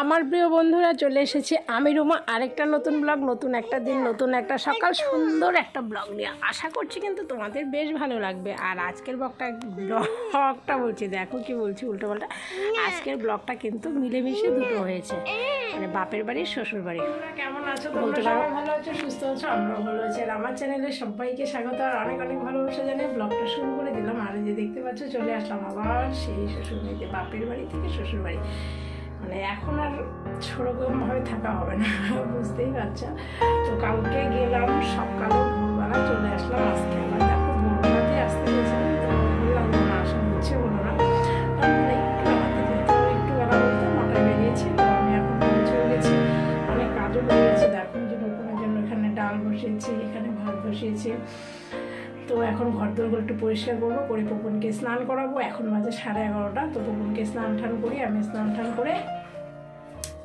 আমার প্রিয় বন্ধুরা, চলে এসেছি আমি রুমা আরেকটা নতুন ব্লগ, নতুন একটা দিন, নতুন একটা সকাল, সুন্দর একটা ব্লগ নিয়ে। আশা করছি কিন্তু তোমাদের বেশ ভালো লাগবে। আর আজকের ব্লগটা বলছি, দেখো কি বলছি উল্টোপাল্টা। আজকের ব্লগটা কিন্তু মিলেমিশে দুটো হয়েছে, মানে বাপের বাড়ি শ্বশুর বাড়ি। কেমন আছো? বলতে পারো ভালো আছো, সুস্থ আছো, আমরাও ভালো আছি। আর আমার চ্যানেলে সবাইকে স্বাগত আর অনেক অনেক ভালোবাসা জানিয়ে ব্লগটা শুরু করে দিলাম। আর যে দেখতে পাচ্ছ, চলে আসলাম আবার সেই শ্বশুর বাড়িতে, বাপের বাড়ি থেকে শ্বশুর বাড়ি। মানে এখন আর সেরকমভাবে থাকা হবে না, বুঝতেই পারছো। তো কালকে গেলাম সকালে, ভোরবেলা চলে আসলাম। আজকে আবার দেখো ভোরবেলাতে আসতে গেছিলাম, তো বললাম না আসা হচ্ছে, বলো না একটু আমাদের যেহেতু একটু বেলা বলতে 9টায় বেরিয়েছি। তো আমি এখন পৌঁছেও গেছি, অনেক কাজও হয়ে গেছে। দেখো যে নতুনের জন্য এখানে ডাল বসিয়েছি, এখানে ভাত বসিয়েছি। তো এখন ঘরদোরগুলো একটু পরিষ্কার করবো, করে পপুনকে স্নান করাবো। এখন বাজে 11:30। তো পপুনকে স্নান টান করি, আমি স্নান টান করে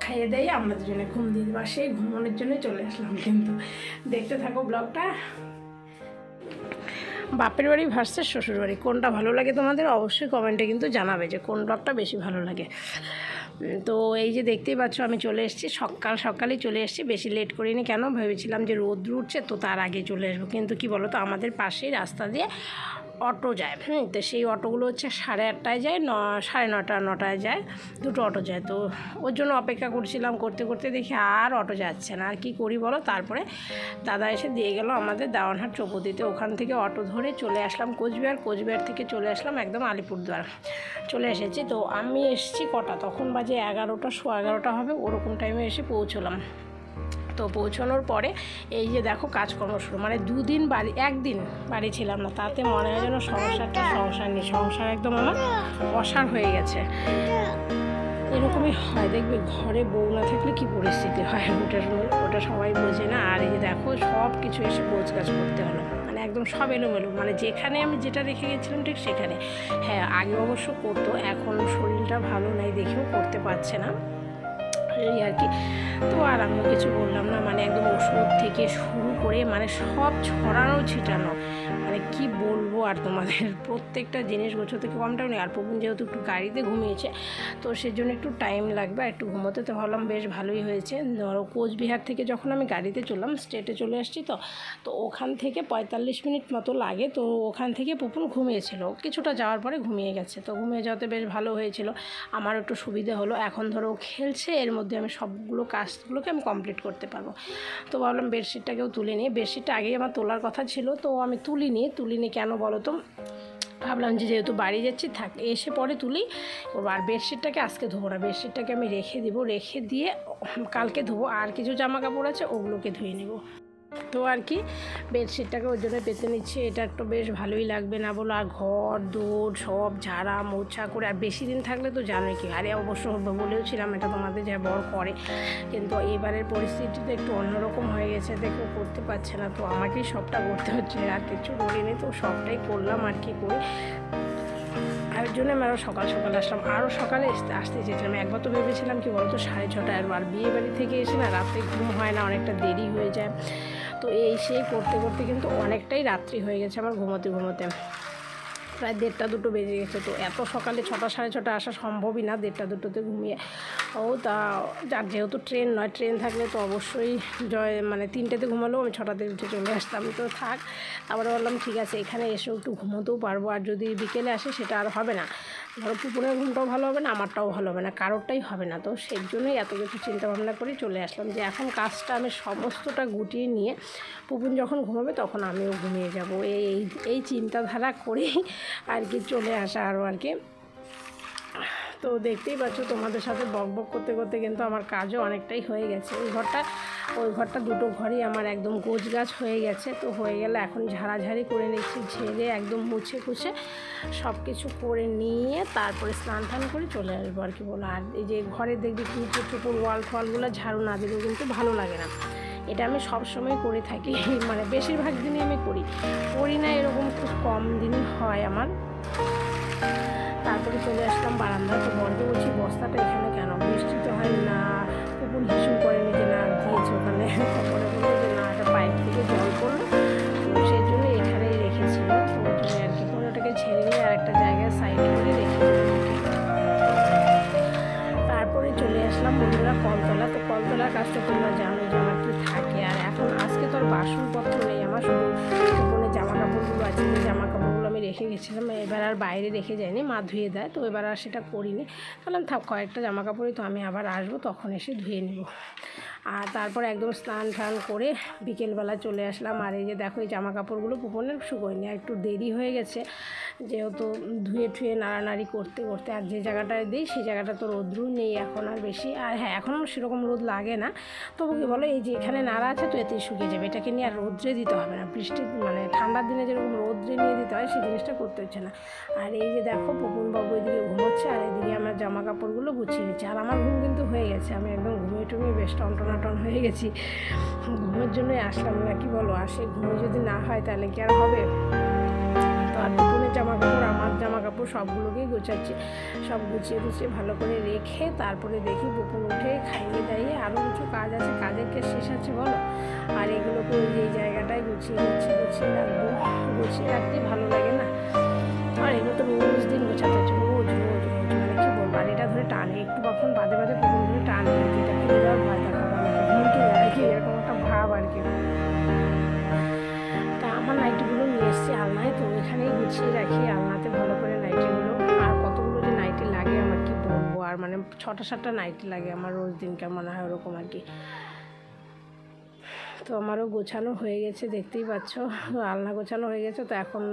খাইয়ে দেয়, আমরা দুজনে ঘুম দিয়ে দেবো। সেই ঘুমানোর জন্যই চলে আসলাম। কিন্তু দেখতে থাকো ব্লগটা। বাপের বাড়ি ভার্সেস শ্বশুর বাড়ি, কোনটা ভালো লাগে তোমাদের অবশ্যই কমেন্টে কিন্তু জানাবে যে কোন ব্লগটা বেশি ভালো লাগে। তো এই যে দেখতেই পাচ্ছ, আমি চলে এসেছি সকালেই চলে এসেছি, বেশি লেট করিনি। কেন ভেবেছিলাম যে রোদ উঠছে তো তার আগে চলে আসবো, কিন্তু কি বলো তো, আমাদের পাশেই রাস্তা দিয়ে অটো যায়। তো সেই অটোগুলো হচ্ছে 8:30টায় যায়, 9:30 যায়, দুটো অটো যায়। তো ওর জন্য অপেক্ষা করছিলাম, করতে করতে দেখি আর অটো যাচ্ছে না। আর কি করি বলো, তারপরে দাদা এসে দিয়ে গেল আমাদের দেওয়ানহাট চৌপতিতে। ওখান থেকে অটো ধরে চলে আসলাম কোচবিহার থেকে চলে আসলাম একদম আলিপুরদুয়ার চলে এসেছি। তো আমি এসেছি কটা, তখন বাজে 11টা, 11:15 হবে, ওরকম টাইমে এসে পৌঁছলাম। তো পৌঁছানোর পরে এই যে দেখো কাজকর্ম শুরু, মানে একদিন বাড়ি ছিলাম না, তাতে মনে হয় যেন সংসার একদম আমার অসার হয়ে গেছে। এরকমই হয়, দেখবে ঘরে বউ না থাকলে কি পরিস্থিতি হয়, ওটা সবাই বোঝে না। আর এই যে দেখো সব কিছু এসে গোছগাছ করতে হলো, মানে একদম সব এলোমেলো, মানে যেখানে আমি যেটা রেখে গেছিলাম ঠিক সেখানে। হ্যাঁ, আগে অবশ্য করতো, এখন শরীরটা ভালো নাই দেখেও করতে পারছে না, এই আর কি। তো আর আমিও কিছু বললাম না, মানে একদম ওষুধ থেকে শুরু করে মানে সব ছড়ানো ছিটানো, মানে কি বলবো আর তোমাদের, প্রত্যেকটা জিনিস গোছাতে কম টাইম নেই। আর পবন যেহেতু একটু গাড়িতে ঘুমিয়েছে, তো সেজন্য একটু টাইম লাগবে, একটু ঘুমোতে। তো ভাবলাম বেশ ভালোই হয়েছে। ধরো কোচবিহার থেকে যখন আমি গাড়িতে চললাম, স্টেটে চলে আসছি, তো ওখান থেকে 45 মিনিট মতো লাগে। তো ওখান থেকে পপুন ঘুমিয়েছিল, কিছুটা যাওয়ার পরে ঘুমিয়ে গেছে। তো ঘুমিয়ে যাওয়াতে বেশ ভালো হয়েছিল, আমার একটু সুবিধা হলো। এখন ধরো খেলছে, এর মধ্যে আমি সবগুলো কাজগুলোকে আমি কমপ্লিট করতে পারবো। তো ভাবলাম বেডশিটটাকেও তুলে নিই, বেডশিটটা আগেই আমার তোলার কথা ছিল, তো আমি তুলিনি। কেন বলো তো, ভাবলাম যে যেহেতু বাড়ি যাচ্ছি থাক, এসে পরে তুলি। আর বেডশিটটাকে আজকে ধোবো না, বেডশিটটাকে আমি রেখে দিয়ে কালকে ধোবো। আর কিছু জামা কাপড় আছে, ওগুলোকে ধুয়ে নেব। তো আর কি, বেডশিটটাকে ওর জন্য পেতে নিচ্ছে, এটা একটু বেশ ভালোই লাগবে না বলো। আর ঘর দৌড় সব ঝাড়া মোছা করে, আর বেশি দিন থাকলে তো জানোই কি, আরে অবশ্য বলেওছিলাম এটা তোমাদের, যা বর করে, কিন্তু এবারের পরিস্থিতিতে একটু অন্যরকম হয়ে গেছে, দেখো করতে পারছে না, তো আমাকেই সবটা করতে হচ্ছে। আর কিছু করিনি, তো সবটাই করলাম আর কি করে। আর জন্য আমি আরও সকাল আসলাম, আরও সকালে আসতে চেয়েছিলাম। একবার তো ভেবেছিলাম কি বলতো 6:30, আর বিয়ে বাড়ি থেকে এসে না রাতে ঘুম হয় না, অনেকটা দেরি হয়ে যায়। তো এই সেই করতে করতে কিন্তু অনেকটাই রাত্রি হয়ে গেছে আমার, ঘুমোতে প্রায় 1:30 2 বেজে গেছে। তো এত সকালে 6টা 6:30 আসা সম্ভবই না, 1:30 2তে ঘুমিয়ে। তা যার যেহেতু ট্রেন নয়, ট্রেন থাকলে তো অবশ্যই মানে 3টেতে ঘুমালেও আমি 6টাতে উঠে চলে আসতাম। তো থাক, তারপরে বললাম ঠিক আছে এখানে এসেও একটু ঘুমোতেও পারবো। আর যদি বিকেলে আসে সেটা আর হবে না, ধরো পুকুরের ঘুমটাও ভালো হবে না, আমারটাও ভালো হবে না, কারোরটাই হবে না। তো সেই জন্যই এত কিছু চিন্তাভাবনা করে চলে আসলাম, যে এখন কাজটা আমি সমস্তটা গুটিয়ে নিয়ে পুপুন যখন ঘুমাবে তখন আমিও ঘুমিয়ে যাব, এই চিন্তাধারা করেই আর কি চলে আসা আরও আর কি। তো দেখতেই পাচ্ছ, তোমাদের সাথে বক করতে করতে কিন্তু আমার কাজও অনেকটাই হয়ে গেছে। ওই ঘরটা দুটো ঘরই আমার একদম গোছগাছ হয়ে গেছে। তো হয়ে গেলে এখন ঝাড়াঝাড়ি করে নিচ্ছি, ঝেড়ে একদম মুছে সব কিছু করে নিয়ে তারপরে স্নান টান করে চলে আসবো আর কি বলো। আর এই যে ঘরে দেখবি নিচে টুকুর ওয়ালগুলো ঝাড়ু না দিলেও কিন্তু ভালো লাগে না, এটা আমি সবসময় করে থাকি, মানে বেশিরভাগ দিনই আমি করি না, এরকম খুব কম দিন হয় আমার। তারপরে চলে আসলাম বারান্দা। তো বলতে বলছি বস্তাটা এখানে কেন, বৃষ্টি তো হয় না, পুকুর হিসু করেনি যে না দিয়েছে ওখানে, তারপরে বললো যে না একটা পাইপ থেকে জল পড়লো, তো সেই জন্য এখানেই রেখেছিল। তো ওই জন্য আর কি ওটাকে ছেড়ে নিয়ে আর একটা জায়গায় সাইড করে রেখে তারপরে চলে আসলাম বন্ধুরা কলতলা। তো কলতলার কাজটা তোমরা জানো যে আমার কী থাকে, আর এখন আজকে তো আর বাসনপত্র নেই আমার, শুধু পুপনের জামা কাপড়গুলো আছে, যে জামা কাপড়গুলো আমি রেখে গেছিলাম, এবার আর বাইরে রেখে যাইনি, মা ধুয়ে দেয়, তো এবার আর সেটা করিনি। বললাম থাক কয়েকটা জামা কাপড়ই তো, আমি আবার আসবো তখন এসে ধুয়ে নেব। আর তারপর একদম স্নান টান করে বিকেলবেলা চলে আসলাম। আর এই যে দেখো এই জামা কাপড়গুলো পুপনের শুকোয়নি, আর একটু দেরি হয়ে গেছে যেহেতু ধুয়ে ঠুয়ে নাড়ানাড়ি করতে করতে। আর যে জায়গাটায় দিই সেই জায়গাটা তো রোদ্রু নেই এখন আর বেশি, আর হ্যাঁ এখনও সেরকম রোদ লাগে না, তবু কি বলো এই যে এখানে নাড়া আছে তো এতেই শুকিয়ে যাবে, এটাকে নিয়ে আর রোদ্রে দিতে হবে না। বৃষ্টির মানে ঠান্ডার দিনে যেরকম রোদ্রে নিয়ে দিতে হয় সেই জিনিসটা করতে হচ্ছে না। আর এই যে দেখো পুপনবাবু এদিকে ঘুমোচ্ছে, আর এদিকে আমার জামা কাপড়গুলো গুছিয়ে নিচ্ছে। আর আমার ঘুম কিন্তু হয়ে গেছে, আমি একদম ঘুমিয়ে টুমিয়ে বেশ টনটনাটন হয়ে গেছি। ঘুমের জন্যই আসলাম, না কি বলো, আর সেই ঘুমে যদি না হয় তাহলে কি আর হবে। তো আর পুপনের জামা কাপড় আমার জামা কাপড় সবগুলোকেই গোছাচ্ছি, সব গুছিয়ে গুছিয়ে ভালো করে রেখে তারপরে দেখি পুপন উঠে খাইয়ে দাইয়ে আরও কিছু কাজ আছে, কাজের কে শেষ আছে বলো। আর এগুলোকে ওই যে জায়গাটায় গুছিয়ে রাখবো, গুছিয়ে রাখতে ভালো লাগে না। আর এগুলো তো রোজ দিন গোছাতে হচ্ছে, রোজ রোজ রোজ মানে কী বলবো। আর এটা ধরে টানে একটু কখন বাদে বাদে পুপন ধরে টানে, যেটা ফেলে দেওয়ার ভয় দেখাবো আমাকে, ঘুমকে যায় আর কি, এরকম একটা ভাব আর কি। তা আমার নাইটিগুলো নিয়ে এসেছি আলনায়, তো ওইখানেই গুছিয়ে রাখি আলনাতে ভালো করে নাইটিগুলো। আর কতগুলো যে নাইটি লাগে আমার কি বলবো, আর মানে 6টা-7টা নাইটি লাগে আমার রোজ দিনকার মনে হয় ওরকম আর কি। তো আমারও গোছানো হয়ে গেছে, দেখতেই পাচ্ছ আলনা গোছানো হয়ে গেছে। তো এখন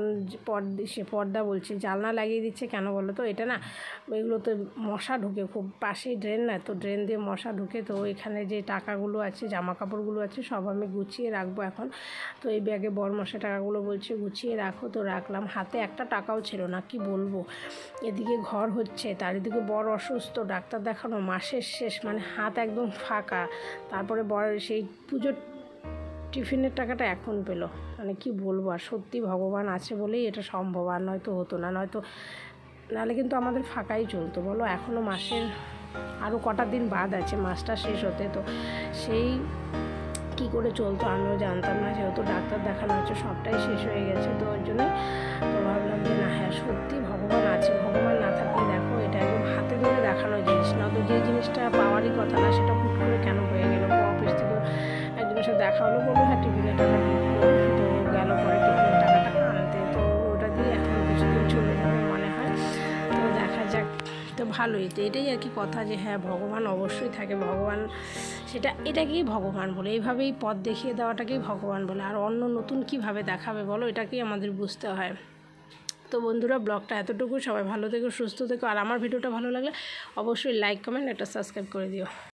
পর্দা বলছি জানলা লাগিয়ে দিচ্ছে, কেন বলো তো, এটা না এগুলোতে মশা ঢুকে খুব, পাশেই ড্রেন না, তো ড্রেন দিয়ে মশা ঢুকে। তো এখানে যে টাকাগুলো আছে জামা কাপড়গুলো আছে সব আমি গুছিয়ে রাখবো এখন। তো এই ব্যাগে বরমশা টাকাগুলো বলছে গুছিয়ে রাখো, তো রাখলাম। হাতে একটা টাকাও ছিল না, কি বলবো। এদিকে ঘর হচ্ছে, তার এদিকে বড় অসুস্থ, ডাক্তার দেখানো, মাসের শেষ, মানে হাত একদম ফাঁকা। তারপরে বড় সেই পুজোর টিফিনের টাকাটা এখন পেলো, মানে কি বলবো। আর সত্যি ভগবান আছে বলেই এটা সম্ভব, আর নয়তো হতো না, নাহলে কিন্তু আমাদের ফাঁকাই চলতো বলো। এখনও মাসের আরও কটা দিন বাদ আছে মাসটা শেষ হতে, তো সেই কী করে চলতো আমিও জানতাম না, যেহেতু ডাক্তার দেখানো হচ্ছে সবটাই শেষ হয়ে গেছে। তো ওই জন্যই তো ভাবলাম যে না হ্যাঁ সত্যি ভগবান আছে, ভগবান না থাকলে দেখো এটা একদম হাতে ধরে দেখানো জিনিস না, তো যে জিনিসটা পাওয়ারই কথা না সেটা হুট করে কেন হয়ে গেল। অফিস থেকে একজনের সাথে দেখা হলো, বললো হ্যাঁ টিফিনের টাকা ঢুকলো, তো গেল পরে টিফিনের টাকাটা আনতে, তো ওটা দিয়ে এখন কিছুদিন চলে যাবে মনে হয়। তো দেখা যাক, তো ভালোই, তো এটাই আর কি কথা, যে হ্যাঁ ভগবান অবশ্যই থাকে, ভগবান এটাকেই ভগবান বলে, এইভাবেই পথ দেখিয়ে দেওয়াটাকেই ভগবান বলে। আর অন্য নতুন কীভাবে দেখাবে বলো, এটাকেই আমাদের বুঝতে হয়। তো বন্ধুরা ব্লগটা এতটুকু, সবাই ভালো থেকো সুস্থ থেকো, আর আমার ভিডিওটা ভালো লাগলে অবশ্যই লাইক কমেন্ট একটা সাবস্ক্রাইব করে দিও।